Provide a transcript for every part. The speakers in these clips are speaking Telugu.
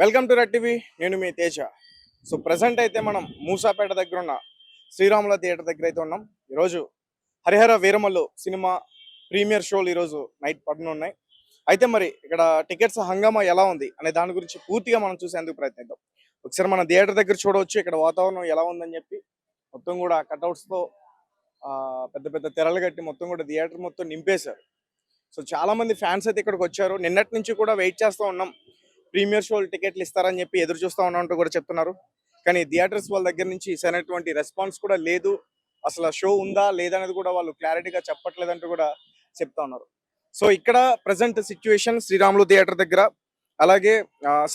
Welcome to red TV. నేను మీ తేజ. సో ప్రజెంట్ అయితే మనం మూసాపేట దగ్గర ఉన్న శ్రీరాముల థియేటర్ దగ్గర అయితే ఉన్నాం. ఈరోజు హరిహర వీరమల్లు సినిమా ప్రీమియర్ షోలు ఈరోజు నైట్ పడనున్నాయి. అయితే మరి ఇక్కడ టికెట్స్ హంగామా ఎలా ఉంది అనే దాని గురించి పూర్తిగా మనం చూసేందుకు ప్రయత్నిద్దాం. ఒకసారి మన థియేటర్ దగ్గర చూడవచ్చు ఇక్కడ వాతావరణం ఎలా ఉందని చెప్పి. మొత్తం కూడా కట్అవుట్స్తో పెద్ద పెద్ద తెరలు కట్టి మొత్తం కూడా థియేటర్ మొత్తం నింపేశారు. సో చాలా మంది ఫ్యాన్స్ అయితే ఇక్కడికి వచ్చారు. నిన్నటి నుంచి కూడా వెయిట్ చేస్తూ ఉన్నాం, ప్రీమియర్ షోలు టికెట్లు ఇస్తారని చెప్పి ఎదురు చూస్తూ ఉన్నామంటూ కూడా చెప్తున్నారు. కానీ థియేటర్స్ వాళ్ళ దగ్గర నుంచి సరైనటువంటి రెస్పాన్స్ కూడా లేదు. అసలు షో ఉందా లేదా అనేది కూడా వాళ్ళు క్లారిటీగా చెప్పట్లేదంటూ కూడా చెప్తా ఉన్నారు. సో ఇక్కడ ప్రజెంట్ సిచ్యువేషన్ శ్రీరాములు థియేటర్ దగ్గర, అలాగే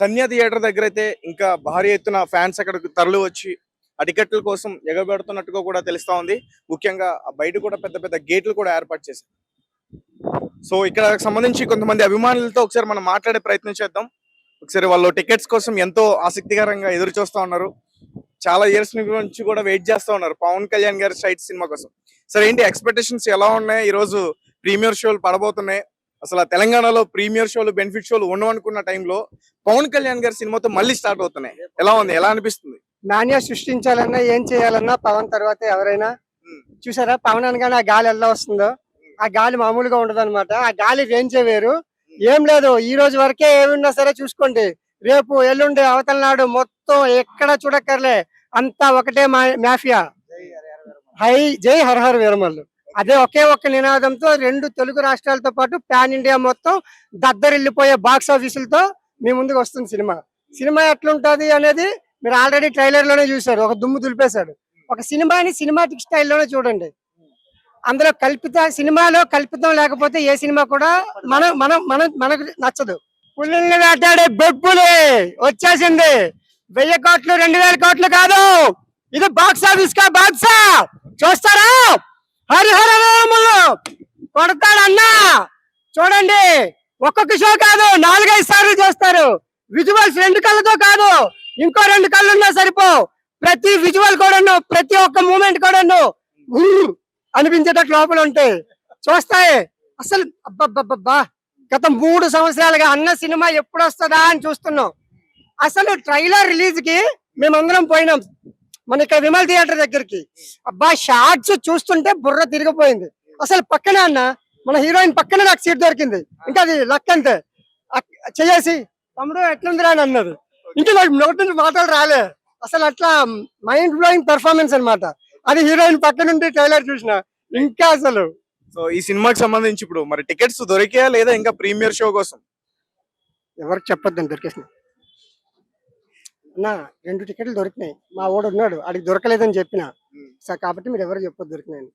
సన్యా థియేటర్ దగ్గర అయితే ఇంకా భారీ ఎత్తున ఫ్యాన్స్ అక్కడికి తరలి వచ్చి ఆ టికెట్ల కోసం ఎగబెడుతున్నట్టుగా కూడా తెలుస్తా ఉంది. ముఖ్యంగా బయట కూడా పెద్ద పెద్ద గేట్లు కూడా ఏర్పాటు చేశారు. సో ఇక్కడ సంబంధించి కొంతమంది అభిమానులతో ఒకసారి మనం మాట్లాడే ప్రయత్నం చేద్దాం. ఒకసారి వాళ్ళు టికెట్స్ కోసం ఎంతో ఆసక్తికరంగా ఎదురు చూస్తూ ఉన్నారు. చాలా ఇయర్స్ నుంచి కూడా వెయిట్ చేస్తూ ఉన్నారు పవన్ కళ్యాణ్ గారి సైట్ సినిమా కోసం. సరే ఏంటి ఎక్స్పెక్టేషన్స్ ఎలా ఉన్నాయి? ఈ రోజు ప్రీమియర్ షోలు పడబోతున్నాయి. అసలు తెలంగాణలో ప్రీమియర్ షోలు బెనిఫిట్ షోలు ఉండవనుకున్న టైంలో పవన్ కళ్యాణ్ గారి సినిమాతో మళ్ళీ స్టార్ట్ అవుతున్నాయి. ఎలా ఉంది, ఎలా అనిపిస్తుంది? నాణ్య సృష్టించాలన్నా ఏం చేయాలన్నా పవన్ తర్వాత ఎవరైనా చూసారా? పవన్ అనగానే ఆ గాలి ఎలా వస్తుందో, ఆ గాలి మామూలుగా ఉండదు అనమాట. ఆ గాలి రేంజే వేరు. ఏం లేదు, ఈ రోజు వరకే ఏమున్నా సరే చూసుకోండి. రేపు ఎల్లుండి అవతల నాడు మొత్తం ఎక్కడ చూడక్కర్లే, అంతా ఒకటే మాఫియా. జై హరహర వీరమల్లు. అదే ఒకే ఒక్క నినాదంతో రెండు తెలుగు రాష్ట్రాలతో పాటు పాన్ ఇండియా మొత్తం దద్దరిల్లిపోయే బాక్స్ ఆఫీసులతో మీ ముందుకు వస్తుంది సినిమా. సినిమా ఎట్లుంటది అనేది మీరు ఆల్రెడీ ట్రైలర్ లోనే చూసారు. ఒక దుమ్ము దులిపేశాడు. ఒక సినిమాని సినిమాటిక్ స్టైల్లోనే చూడండి. అందులో సినిమాలో కల్పితం లేకపోతే ఏ సినిమా కూడా మనకు నచ్చదు. పుల్లిని వేటాడే బొబ్బులే వచ్చేసింది. 1000 కోట్లు 2000 కోట్లు కాదు, ఇది బాక్స్ ఆఫీస్ కా బాక్సా. చూస్తారా? హరిహర వీరమల్లు కొడతాడు అన్నా. చూడండి, ఒక్కొక్క షో కాదు 4-5 సార్లు చూస్తారు. విజువల్స్ 2 కళ్ళతో కాదు, ఇంకో 2 కళ్ళున్నా సరిపో. ప్రతి విజువల్ కూడాను, ప్రతి ఒక్క మూమెంట్ కూడాను అనిపించేటట్టు లోపల ఉంటాయి, చూస్తాయి. అసలు అబ్బబ్బబ్బా, గత 3 సంవత్సరాలుగా అన్న సినిమా ఎప్పుడు వస్తుందా అని చూస్తున్నాం. అసలు ట్రైలర్ రిలీజ్ కి మేమందరం పోయినాం మన ఇక్కడ విమల్ థియేటర్ దగ్గరికి. అబ్బా, షార్ట్స్ చూస్తుంటే బుర్ర తిరిగిపోయింది. అసలు పక్కనే అన్న మన హీరోయిన్ పక్కనే నాకు సీట్ దొరికింది. ఇంకా అది లక్ అంతే. చేసి తమ్ముడు ఎట్లుందిరా అని అన్నది. ఇంకా నాకు నోటి నుంచి మాటలు రాలే. అసలు అట్లా మైండ్ బ్లోయింగ్ పెర్ఫార్మెన్స్ అనమాట. అది హీరోయిన్ పక్క నుండి ట్రైలర్ చూసిన ఇంకా అసలు. సో ఈ సినిమాకి సంబంధించి ఇప్పుడు మరి టికెట్స్ దొరికాయా లేదా ఇంకా ప్రీమియర్ షో కోసం? ఎవరికి చెప్పొద్దని దొరికేసినాయి అన్న. 2 టికెట్లు దొరికినాయి. మా వాడు ఉన్నాడు, ఆడికి దొరకలేదని చెప్పిన సార్, కాబట్టి మీరు ఎవరు చెప్పొద్దు దొరికినాయని.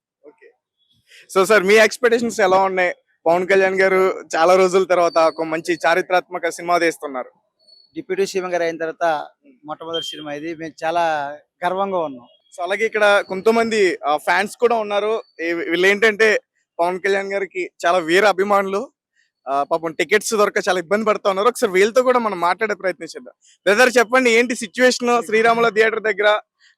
సో సార్, మీ ఎక్స్పెక్టేషన్స్ ఎలా ఉన్నాయి? పవన్ కళ్యాణ్ గారు చాలా రోజుల తర్వాత ఒక మంచి చారిత్రాత్మక సినిమా తీస్తున్నారు. డిప్యూటీ సీఎం గారు అయిన తర్వాత మొట్టమొదటి సినిమా ఇది. మేము చాలా గర్వంగా ఉన్నాం. సో అలాగే ఇక్కడ కొంతమంది ఫ్యాన్స్ కూడా ఉన్నారు. వీళ్ళు ఏంటంటే పవన్ కళ్యాణ్ గారికి చాలా వీర అభిమానులు. పాపం టికెట్స్ దొరక చాలా ఇబ్బంది పడుతూ ఉన్నారు. ఒకసారి వీళ్ళతో కూడా మనం మాట్లాడే ప్రయత్నం చేద్దాం. బ్రదర్ చెప్పండి, ఏంటి సిచ్యువేషన్? శ్రీరాముల థియేటర్ దగ్గర,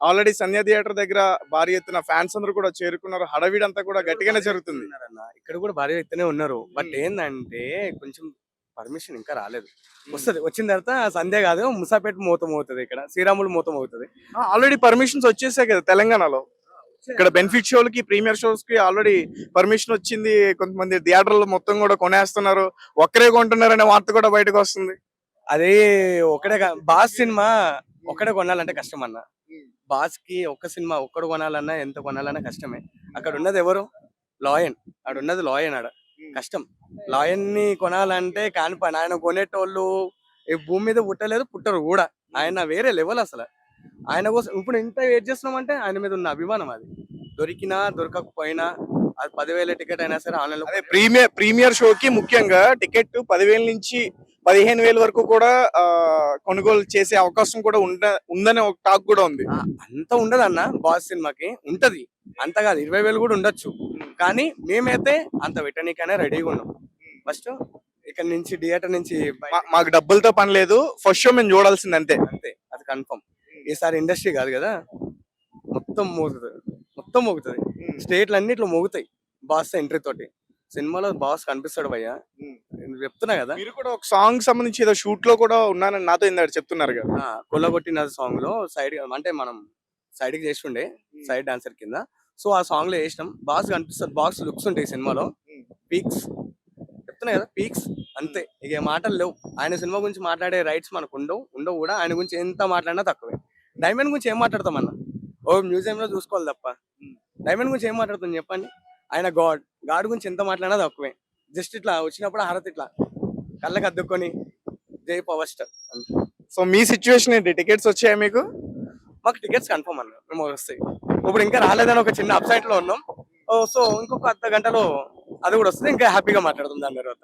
ఆల్రెడీ సన్యా థియేటర్ దగ్గర భారీ ఎత్తున ఫ్యాన్స్ అందరూ కూడా చేరుకున్నారు. హడవిడంతా కూడా గట్టిగానే జరుగుతుంది. ఇక్కడ కూడా భారీ ఎత్తునే ఉన్నారు. బట్ ఏంటంటే కొంచెం పర్మిషన్ ఇంకా రాలేదు. వస్తుంది, వచ్చిన తర్వాత సంధ్య కాదు ముసాపేట మూతం అవుతుంది, ఇక్కడ శ్రీరాములు మూతం అవుతుంది. ఆల్రెడీ పర్మిషన్స్ వచ్చేసాయి కదా తెలంగాణలో. ఇక్కడ బెనిఫిట్ షోలకి ప్రీమియర్ షోస్ కి ఆల్రెడీ పర్మిషన్ వచ్చింది. కొంతమంది థియేటర్లు మొత్తం కూడా కొనేస్తున్నారు, ఒక్కరే కొంటున్నారు అనే వార్త కూడా బయటకు వస్తుంది. అదే ఒకటే బాస్ సినిమా ఒక్కడే కొనాలంటే కష్టం అన్న. బాస్ కి ఒక్క సినిమా ఒక్కడు కొనాలన్నా ఎంత కొనాలన్నా కష్టమే. అక్కడ ఉన్నది ఎవరు? లాయన్. ఆడ ఉన్నది లాయన్. ఆడ కష్టం. లాయన్ ని కొనాలంటే కాని పని. ఆయన కొనేటోళ్ళు ఈ భూమి మీద పుట్టలేదు, పుట్టరు కూడా. ఆయన వేరే లెవెల్ అసలు. ఆయన కోసం ఇప్పుడు ఎంత వెయిట్ చేస్తున్నాం అంటే ఆయన మీద ఉన్న అభిమానం. అది దొరికినా దొరకకపోయినా, అది 10,000 టికెట్ అయినా సరే ఆన్లైన్ లో. ప్రీమియర్ షోకి ముఖ్యంగా టికెట్ 10,000 నుంచి 15,000 వరకు కూడా కొనుగోలు చేసే అవకాశం కూడా ఉందనే ఒక టాక్ కూడా ఉంది. అంత ఉండదు అన్న, బాస్ సినిమాకి ఉంటది. అంత కాదు, 20,000 కూడా ఉండొచ్చు. కానీ మేమైతే అంత పెట్టనీకనే రెడీగా ఉన్నాం. ఫస్ట్ ఇక్కడ నుంచి థియేటర్ నుంచి మాకు డబ్బులతో పని లేదు, ఫస్ట్ షో మేము చూడాల్సింది అంతే. అంతే, అది కన్ఫర్మ్. ఈసారి ఇండస్ట్రీ కాదు కదా, మొత్తం మోగుతుంది. స్టేట్లు అన్నిట్లో మోగుతాయి బాస్ ఎంట్రీ తోటి. సినిమాలో బాస్ కనిపిస్తాడు భయ్య. నేను చెప్తున్నా కదా. మీరు కూడా ఒక సాంగ్ సంబంధించి ఏదో షూట్ లో కూడా ఉన్నానని నాతో ఇందాక చెప్తున్నారు కదా. కొల్లగొట్టిన సాంగ్ లో సైడ్ అంటే మనం సైడ్ కి చేస్తుండే సైడ్ డాన్సర్ కింద. సో ఆ సాంగ్ లో వేసినాం. బాస్ కనిపిస్తుంది, బాక్స్ లుక్స్ ఉంటాయి సినిమాలో. పీక్స్ చెప్తున్నా కదా, పీక్స్ అంతే. ఇక మాటలు లేవు. ఆయన సినిమా గురించి మాట్లాడే రైట్స్ మనకు ఉండవు కూడా. ఆయన గురించి ఎంత మాట్లాడినా తక్కువే. డైమండ్ గురించి ఏం మాట్లాడతాం అన్న? ఓ మ్యూజియం లో చూసుకోవాలి తప్ప డైమండ్ గురించి ఏం మాట్లాడుతాం చెప్పండి. ఆయన గాడ్ గురించి ఎంత మాట్లాడినా తక్కువే. జస్ట్ ఇట్లా వచ్చినప్పుడు హారతి ఇట్లా కళ్ళకి అద్దుకొని జై పవర్ స్టార్. సో మీ సిచ్యువేషన్ ఏంటి? టికెట్స్ వచ్చాయా మీకు? మాకు టికెట్స్ కన్ఫర్మ్ అన్న, మేము వస్తాయి. ఇప్పుడు ఇంకా రాలేదని ఒక చిన్న అప్సైట్ లో ఉన్నాం. సో ఇంకొక అర్ధ గంటలో అది కూడా వస్తుంది. ఇంకా హ్యాపీగా మాట్లాడుతుంది దాని తర్వాత.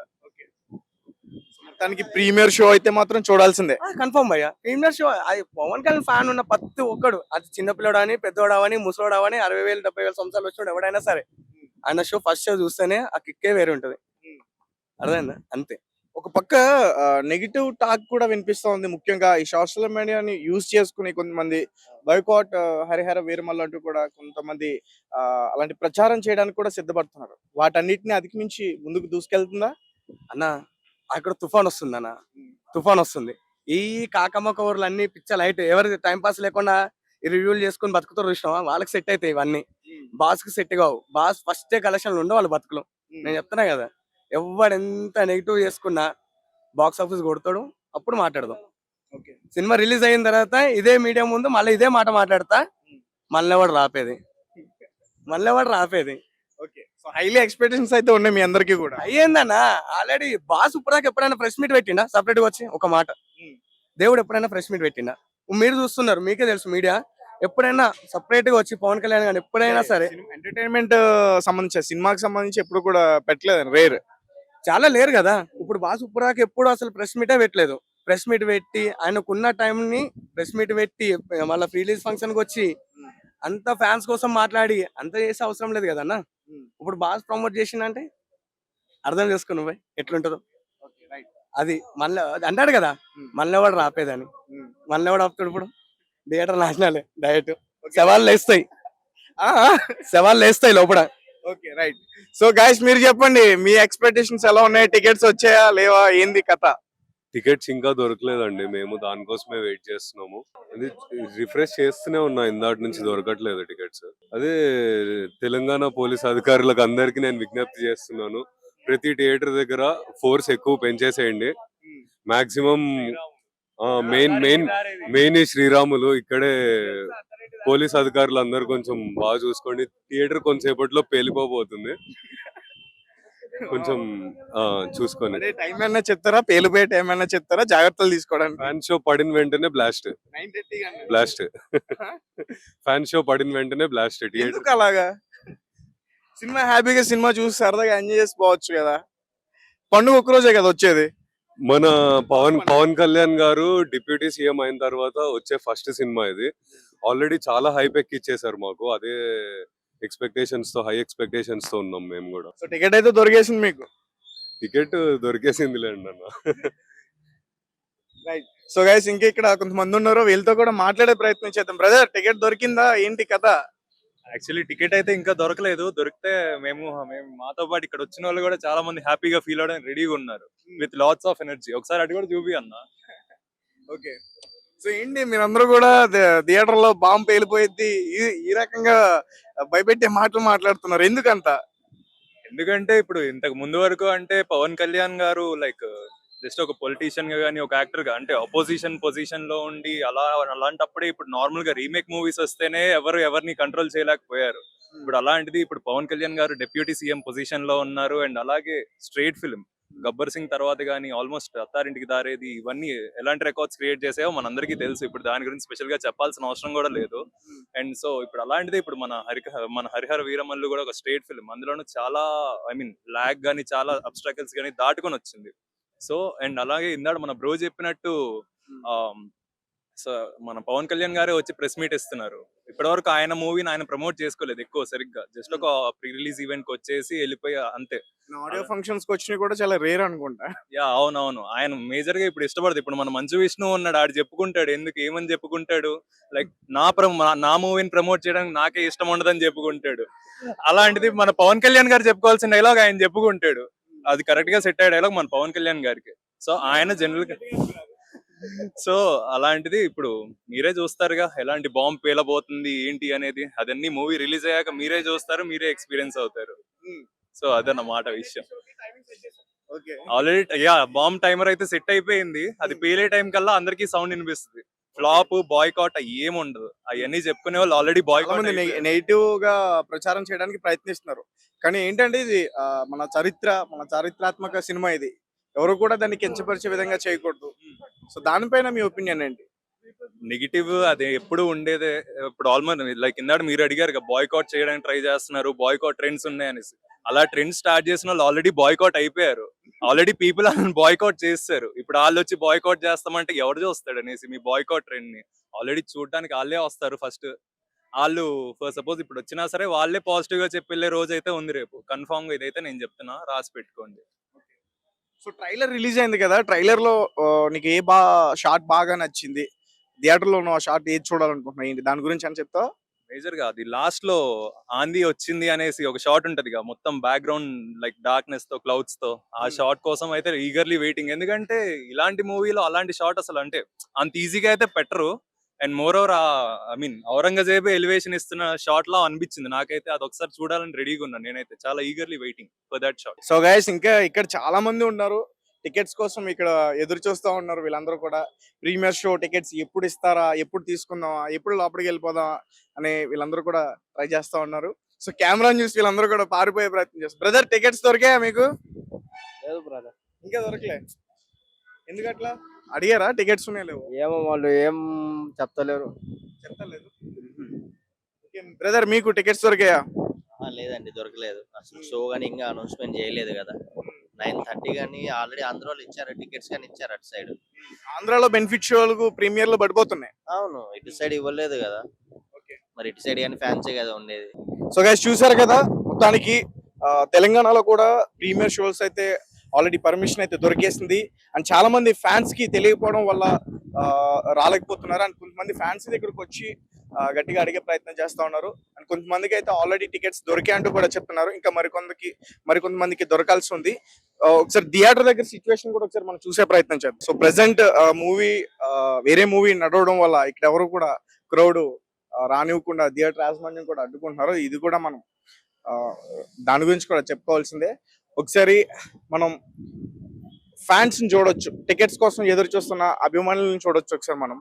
మొత్తానికి ప్రీమియర్ షో అయితే మాత్రం చూడాల్సిందే. కన్ఫర్మ్ భయ్యా, ప్రీమియర్ షో. అది పవన్ కళ్యాణ్ ఫ్యాన్ ఉన్న ప్రతి ఒక్కడు, అది చిన్నపిల్లడు అని, పెద్దోడు అవని, ముసలోడు అవని, 60,000 70,000 సంవత్సరాలు వచ్చినాడు ఎవడైనా సరే, ఆయన షో ఫస్ట్ షో చూస్తేనే ఆ కిక్కే వేరే ఉంటది. అర్థమైందా? అంతే. ఒక పక్క నెగిటివ్ టాక్ కూడా వినిపిస్తా ఉంది. ముఖ్యంగా ఈ సోషల్ మీడియాని యూజ్ చేసుకుని కొంతమంది బైకాట్ హరిహర వీరమల్లు అంటూ కూడా కొంతమంది అలాంటి ప్రచారం చేయడానికి కూడా సిద్ధపడుతున్నారు. వాటన్నిటిని అధిగమించి ముందుకు దూసుకెళ్తుందా అన్న? అక్కడ తుఫాన్ వస్తుంది అన్న, తుఫాన్ వస్తుంది. ఈ కాకమ్మ కవర్లు అన్ని పిచ్చ లైట్ ఎవరికి టైం పాస్ లేకుండా ఈ రివ్యూలు చేసుకుని బతుకుతారు చూసినావా, వాళ్ళకి సెట్ అవుతాయి ఇవన్నీ. బాస్ కి సెట్ కావు. బాస్ ఫస్ట్ కలెక్షన్లు ఉండవు వాళ్ళ బతుకులు. నేను చెప్తున్నా కదా, ఎవడు ఎంత నెగిటివ్ చేసుకున్నా బాక్స్ ఆఫీస్ కొడతాడు. అప్పుడు మాట్లాడదాం. సినిమా రిలీజ్ అయిన తర్వాత ఇదే మీడియా ముందు మళ్ళీ ఇదే మాట మాట్లాడతా. మళ్ళీ ఎవడు రాపేది. ఓకే. సో హైలీ ఎక్స్పెక్టేషన్స్ అయితే ఉన్నాయి మీ అందరికీ కూడా. అయ్యిందన్నా ఆల్రెడీ. బాస్ ఇప్పటిదాకా ఎప్పుడైనా ప్రెస్ మీట్ పెట్టిండా సపరేట్ గా వచ్చి? ఒక మాట, దేవుడు ఎప్పుడైనా ప్రెస్ మీట్ పెట్టిండా? మీరు చూస్తున్నారు, మీకే తెలుసు. మీడియా ఎప్పుడైనా సపరేట్ గా వచ్చి పవన్ కళ్యాణ్ గాని ఎప్పుడైనా సరే ఎంటర్టైన్మెంట్ సంబంధించి సినిమాకి సంబంధించి ఎప్పుడు కూడా పెట్టలేదు, రేర్. చాలా లేరు కదా. ఇప్పుడు బాస్ ఇప్పటిదాకా ఎప్పుడు అసలు ప్రెస్ మీటే పెట్టలేదు. ప్రెస్ మీట్ పెట్టి ఆయనకున్న టైం ని ప్రెస్ మీట్ పెట్టి మళ్ళీ రిలీజ్ ఫంక్షన్ కి వచ్చి అంత ఫ్యాన్స్ కోసం మాట్లాడి అంత చేసే అవసరం లేదు కదన్న. ఇప్పుడు బాస్ ప్రమోట్ చేసిందంటే అర్థం చేసుకో నువ్వే ఎట్లుంటుందో. అది మళ్ళీ అంటాడు కదా, మళ్ళీ ఎవడు రాపేదని. మళ్ళీ ఎవడు ఆపుతాడు? ఇప్పుడు థియేటర్ నాశనాలే డైరెక్ట్. సవాళ్ళు వేస్తాయి లోపల. Okay, right. సో గైస్, మీరు చెప్పండి, మీ ఎక్స్పెక్టేషన్స్ ఎలా ఉన్నాయి? టికెట్స్ వచ్చాయా లేవా? ఏంది కథ? టికెట్స్ ఇంకా దొరకలేదండి. మేము దానికోసమే వెయిట్ చేస్తున్నాము. అది రిఫ్రెష్ చేస్తూనే ఉన్నా, ఇందాటి నుంచి దొరకట్లేదు టికెట్స్. అదే తెలంగాణ పోలీస్ అధికారులకు అందరికి నేను విజ్ఞప్తి చేస్తున్నాను, ప్రతి థియేటర్ దగ్గర ఫోర్స్ ఎక్కువ పెంచేసేయండి. మాక్సిమం మెయిన్ ఈ శ్రీరాములు ఇక్కడే పోలీస్ అధికారులు అందరు కొంచెం బాగా చూసుకోండి. థియేటర్ కొంతసేపట్లో పేలిపోబోతుంది, కొంచెం చూసుకోండి. టైం ఏమైనా చెప్తారా? పేలిపోయే టైం ఏమైనా చెప్తారా జాగ్రత్తలు తీసుకోవడానికి? ఫ్యాన్ షో పడిన వెంటనే బ్లాస్ట్. ఫ్యాన్ షో పడిన వెంటనే బ్లాస్ట్. ఎందుకు అలాగా? సినిమా హ్యాపీగా సినిమా చూసి సరదాగా ఎంజాయ్ చేసుకోవచ్చు కదా. పండుగ ఒక్కరోజే కదా వచ్చేది. మన పవన్ కళ్యాణ్ గారు డిప్యూటీ సీఎం అయిన తర్వాత వచ్చే ఫస్ట్ సినిమా ఇది. ఆల్రెడీ చాలా హైప్ ఎక్కిచ్చేసారు మాకు. అదే హై ఎక్స్పెక్టేషన్స్ తో ఉన్నాం మేము కూడా. సో టికెట్ అయితే దొరికేసింది మీకు? టికెట్ దొరికేసింది లేండి అన్న. రైట్. సో గైస్, ఇంకా ఇక్కడ కొంతమంది ఉన్నారు, వీళ్ళతో కూడా మాట్లాడే ప్రయత్నం చేద్దాం. బ్రదర్, టికెట్ దొరికిందా? ఏంటి కథ? యాక్చువల్లీ టికెట్ అయితే ఇంకా దొరకలేదు. దొరికితే మేము మాతో పాటు ఇక్కడ వచ్చిన వాళ్ళు కూడా చాలా మంది హ్యాపీగా ఫీల్ అవడానికి రెడీగా ఉన్నారు విత్ లాట్స్ ఆఫ్ ఎనర్జీ. ఒకసారి అటు కూడా చూపి అన్న. ఓకే. సో ఏంటి, మీరందరూ కూడా థియేటర్ లో బాంబు పేలిపోయింది ఈ రకంగా భయపెట్టే మాటలు మాట్లాడుతున్నారు, ఎందుకంత? ఎందుకంటే ఇప్పుడు ఇంతకు ముందు వరకు అంటే పవన్ కళ్యాణ్ గారు లైక్ జస్ట్ ఒక పొలిటీషియన్ గా కానీ ఒక యాక్టర్ గా అంటే అపోజిషన్ పొజిషన్ లో ఉండి అలాంటప్పుడే ఇప్పుడు నార్మల్ గా రీమేక్ మూవీస్ వస్తేనే ఎవరిని కంట్రోల్ చేయలేకపోయారు. ఇప్పుడు అలాంటిది ఇప్పుడు పవన్ కళ్యాణ్ గారు డిప్యూటీ సీఎం పొజిషన్ లో ఉన్నారు. అండ్ అలాగే స్ట్రైట్ ఫిల్మ్ గబ్బర్ సింగ్ తర్వాత కానీ ఆల్మోస్ట్ అత్తారింటికి దారేది, ఇవన్నీ ఎలాంటి రికార్డ్స్ క్రియేట్ చేసాయో మనందరికీ తెలుసు. ఇప్పుడు దాని గురించి స్పెషల్ గా చెప్పాల్సిన అవసరం కూడా లేదు. అండ్ సో ఇప్పుడు అలాంటిది ఇప్పుడు మన హరిహర వీరమల్లు కూడా ఒక స్ట్రైట్ ఫిల్మ్, అందులోనూ చాలా లాగ్ గానీ చాలా అబ్స్ట్రాకల్స్ గానీ దాటుకొని వచ్చింది. సో అండ్ అలాగే ఇందాక మన బ్రో చెప్పినట్టు సో మన పవన్ కళ్యాణ్ గారే వచ్చి ప్రెస్ మీట్ ఇస్తున్నారు. ఇప్పటివరకు ఆయన మూవీని ఆయన ప్రమోట్ చేసుకోలేదు ఎక్కువ సరిగ్గా. జస్ట్ ఒక ప్రీ రిలీజ్ ఈవెంట్ కి వచ్చేసి వెళ్ళిపోయి అంతే. ఆడియో ఫంక్షన్స్ కి వచ్చినవి కూడా చాలా రేర్ అనుకుంటా. యా, అవునవును. ఆయన మేజర్ గా ఇప్పుడు ఇష్టపడదు. ఇప్పుడు మన మంచు విష్ణు ఉన్నాడు, ఆడు చెప్పుకుంటాడు ఏమని చెప్పుకుంటాడు, లైక్ నా మూవీని ప్రమోట్ చేయడానికి నాకే ఇష్టం ఉండదని చెప్పుకుంటాడు. అలాంటిది మన పవన్ కళ్యాణ్ గారు చెప్పుకోవాల్సిన డైలాగ్ ఆయన చెప్పుకుంటాడు. అది కరెక్ట్ గా సెట్ అయ్యే డైలాగ్ మన పవన్ కళ్యాణ్ గారికి. సో ఆయన జనరల్ గా సో అలాంటిది ఇప్పుడు మీరే చూస్తారుగా ఎలాంటి బాంబ్ పేలబోతుంది ఏంటి అనేది. అదన్నీ మూవీ రిలీజ్ అయ్యాక మీరే చూస్తారు, మీరే ఎక్స్పీరియన్స్ అవుతారు. సో అదన్నమాట విషయం. ఓకే. ఆల్రెడీ బాంబ్ టైమర్ అయితే సెట్ అయిపోయింది. అది పేలే టైం కల్లా అందరికీ సౌండ్ వినిపిస్తుంది. ఫ్లాప్ బాయ్కాట్ ఏమి ఉండదు. అవన్నీ చెప్పుకునే వాళ్ళు ఆల్రెడీ చాలా మంది బాయ్కాట్. నెగిటివ్ గా ప్రచారం చేయడానికి ప్రయత్నిస్తున్నారు. కానీ ఏంటంటే ఇది మన చారిత్రాత్మక సినిమా ఇది. ఎవరు కూడా దాన్ని కించపరిచే విధంగా చేయకూడదు. సో దానిపైన మీ ఒపీనియన్ ఏంటి? నెగిటివ్ అది ఎప్పుడు ఉండేదే. ఇప్పుడు ఆల్మోస్ట్ లైక్ ఇందాక మీరు అడిగారు బాయ్కాట్ చేయడానికి ట్రై చేస్తున్నారు, బాయ్కాట్ ట్రెండ్స్ ఉన్నాయి అనేసి. అలా ట్రెండ్ స్టార్ట్ చేసిన వాళ్ళు ఆల్రెడీ బాయ్కాట్ అయిపోయారు. ఆల్రెడీ పీపుల్ బాయ్కాట్ చేస్తారు. ఇప్పుడు వాళ్ళు వచ్చి బాయ్కాట్ చేస్తామంటే ఎవరు చూస్తాడు అనేసి మీ బాయ్కాట్ ట్రెండ్ ని. ఆల్రెడీ చూడడానికి వాళ్ళే వస్తారు ఫస్ట్. వాళ్ళు సపోజ్ ఇప్పుడు వచ్చినా సరే వాళ్ళే పాజిటివ్ గా చెప్పి వెళ్ళే రోజు అయితే ఉంది రేపు. కన్ఫామ్ గా ఇదైతే నేను చెప్తున్నా, రాసి పెట్టుకోండి. సో ట్రైలర్ రిలీజ్ అయింది కదా, ట్రైలర్ లో నీకు ఏ షాట్ బాగా నచ్చింది? థియేటర్ లో నువ్వు ఆ షాట్ ఏది చూడాలనుకుంటున్నావు, ఏంటి దాని గురించి అని చెప్తావా? మేజర్ గా అది లాస్ట్ లో ఆంధీ వచ్చింది అనేసి ఒక షాట్ ఉంటది మొత్తం బ్యాక్గ్రౌండ్ లైక్ డార్క్నెస్ తో క్లౌడ్స్ తో. ఆ షాట్ కోసం అయితే ఈగర్లీ వెయిటింగ్. ఎందుకంటే ఇలాంటి మూవీలో అలాంటి షాట్ అసలు అంటే అంత ఈజీగా అయితే పెట్టరు. And moreover I mean ఔరంగజేబే ఎలివేషన్ ఇస్తున్న షాట్ లా అనిపించింది నాకైతే. అది ఒకసారి చూడాలని రెడీగా ఉన్నాను నేనైతే. చాలా eagerly waiting for that shot. So guys, ఇంకా ఇక్కడ చాలా మంది ఉన్నారు టికెట్స్ కోసం ఇక్కడ ఎదురు చూస్తూ ఉన్నారు. వీళ్ళందరూ కూడా ప్రీమియర్ షో టికెట్స్ ఎప్పుడు ఇస్తారా, ఎప్పుడు తీసుకుందామా, ఎప్పుడు లోపలికి వెళ్ళిపోదామా అని వీళ్ళందరూ కూడా ట్రై చేస్తూ ఉన్నారు. సో కెమెరా చూసి వీళ్ళందరూ కూడా పారిపోయే ప్రయత్నం చేస్తారు. బ్రదర్, టికెట్స్ దొరికాయా మీకు? లేదు బ్రదర్. ఇంకా దొరకలే. ఎందుకట్లా? అడిగారా టికెట్స్ ఉన్నాయి లేవు? ఏమో వాళ్ళు ఏం చెప్తలేరు. చెప్తలేదు. బ్రదర్, మీకు టికెట్స్ దొరికాయా? లేదండి, దొరకలేదు. అసలు షో కానీ ఇంకా అనౌన్స్మెంట్ చేయలేదు కదా. 9:30 కానీ ఆల్రెడీ ఆంధ్రాలో ఇచ్చారు, టికెట్స్ కానీ ఇచ్చారు అటు సైడ్. ఆంధ్రాలో బెనిఫిట్ షోలకు ప్రీమియర్ లో పడిపోతున్నాయి. అవును, ఇటు సైడ్ ఇవ్వలేదు కదా. మరి ఇటు సైడ్ కానీ ఫ్యాన్సే కదా ఉండేది. సో గైస్, చూసారు కదా, మొత్తానికి తెలంగాణలో కూడా ప్రీమియర్ షోస్ అయితే ఆల్రెడీ పర్మిషన్ అయితే దొరికేసింది. అండ్ చాలా మంది ఫ్యాన్స్ కి తెలియకపోవడం వల్ల రాలేకపోతున్నారు. అండ్ కొంతమంది ఫ్యాన్స్ ఇక్కడికి వచ్చి గట్టిగా అడిగే ప్రయత్నం చేస్తా ఉన్నారు. అండ్ కొంతమందికి అయితే ఆల్రెడీ టికెట్స్ దొరికాయంటూ కూడా చెప్తున్నారు. ఇంకా మరికొంతమందికి దొరకాల్సి ఉంది. ఒకసారి థియేటర్ దగ్గర సిచ్యువేషన్ కూడా ఒకసారి మనం చూసే ప్రయత్నం చేద్దాం. సో ప్రెసెంట్ మూవీ వేరే మూవీ నడవడం వల్ల ఇక్కడ ఎవరు కూడా క్రౌడ్ రానివ్వకుండా థియేటర్ యాజమాన్యం కూడా అడ్డుకుంటున్నారు. ఇది కూడా మనం దాని గురించి కూడా చెప్పుకోవాల్సిందే. ఒకసారి మనం ఫ్యాన్స్ ని చూడొచ్చు, టికెట్స్ కోసం ఎదురు చూస్తున్న అభిమానులను చూడొచ్చు ఒకసారి మనం.